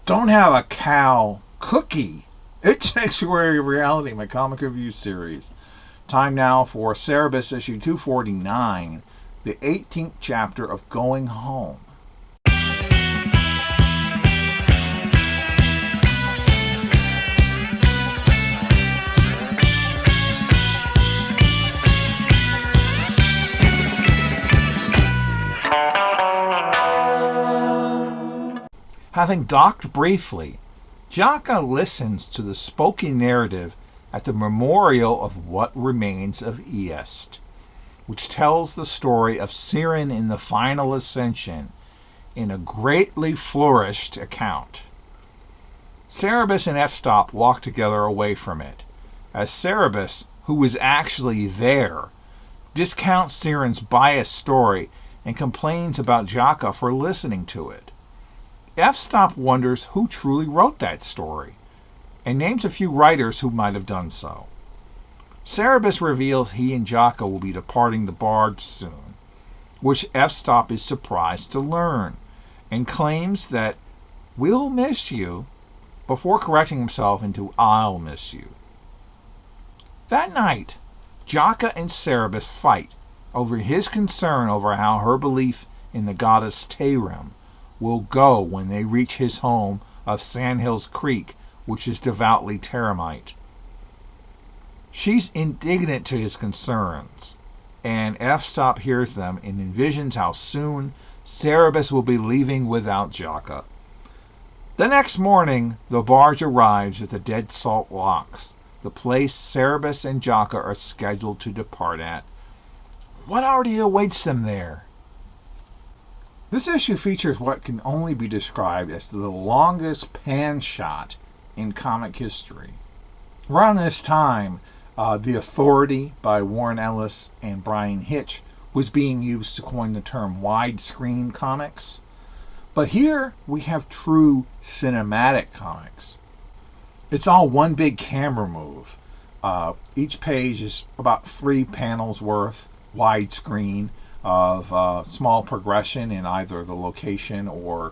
Don't have a cow cookie. It Sanctuary of Reality, my comic review series. Time now for Cerebus issue 249, the 18th chapter of Going Home. Having docked briefly, Jaka listens to the spoken narrative at the memorial of what remains of East, which tells the story of Siren in the final ascension in a greatly flourished account. Cerebus and F-Stop walk together away from it, as Cerebus, who was actually there, discounts Siren's biased story and complains about Jaka for listening to it. F-Stop wonders who truly wrote that story, and names a few writers who might have done so. Cerebus reveals he and Jaka will be departing the barge soon, which F-Stop is surprised to learn, and claims that "we'll miss you," before correcting himself into "I'll miss you." That night, Jaka and Cerebus fight over his concern over how her belief in the goddess Tarim will go when they reach his home of Sandhills Creek, which is devoutly Tarimite. She's indignant to his concerns, and F-Stop hears them and envisions how soon Cerebus will be leaving without Jaka. The next morning, the barge arrives at the Dead Salt Locks, the place Cerebus and Jaka are scheduled to depart at. What already awaits them there? This issue features what can only be described as the longest pan shot in comic history. Around this time, The Authority by Warren Ellis and Brian Hitch was being used to coin the term widescreen comics. But here we have true cinematic comics. It's all one big camera move. Each page is about 3 panels worth, widescreen, of small progression in either the location or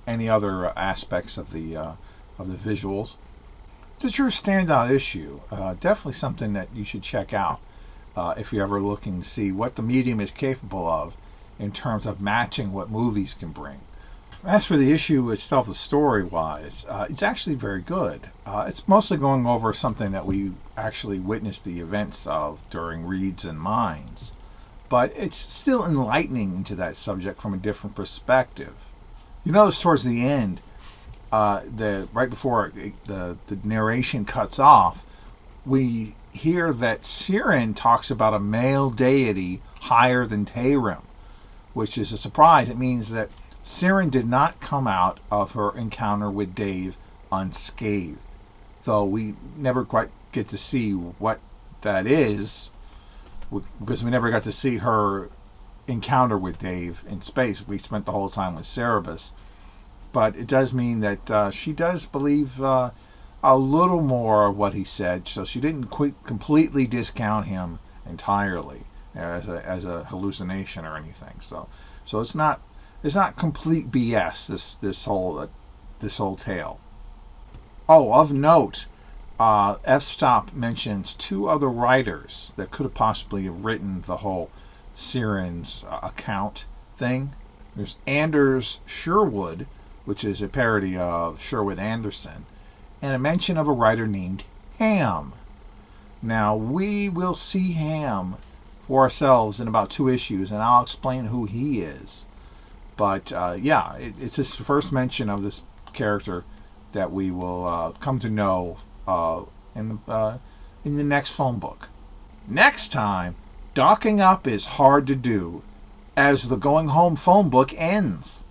any other aspects of the visuals. It's a true standout issue. Definitely something that you should check out if you're ever looking to see what the medium is capable of in terms of matching what movies can bring. As for the issue itself, the story-wise, it's actually very good. It's mostly going over something that we actually witnessed the events of during Reeds and Mines, but it's still enlightening into that subject from a different perspective. You notice towards the end, right before the narration cuts off, we hear that Siren talks about a male deity higher than Tarim, which is a surprise. It means that Siren did not come out of her encounter with Dave unscathed, though we never quite get to see what that is, because we never got to see her encounter with Dave in space. We spent the whole time with Cerebus. But it does mean that she does believe a little more of what he said, so she didn't completely discount him entirely as a hallucination or anything. So it's not complete BS, this whole tale. Oh, of note, F-Stop mentions 2 other writers that could have possibly written the whole Siren's account thing. There's Anders Sherwood, which is a parody of Sherwood Anderson, and a mention of a writer named Ham. Now, we will see Ham for ourselves in about 2 issues, and I'll explain who he is. But it's his first mention of this character that we will come to know in the next phone book. Next time, docking up is hard to do, as the Going Home phone book ends.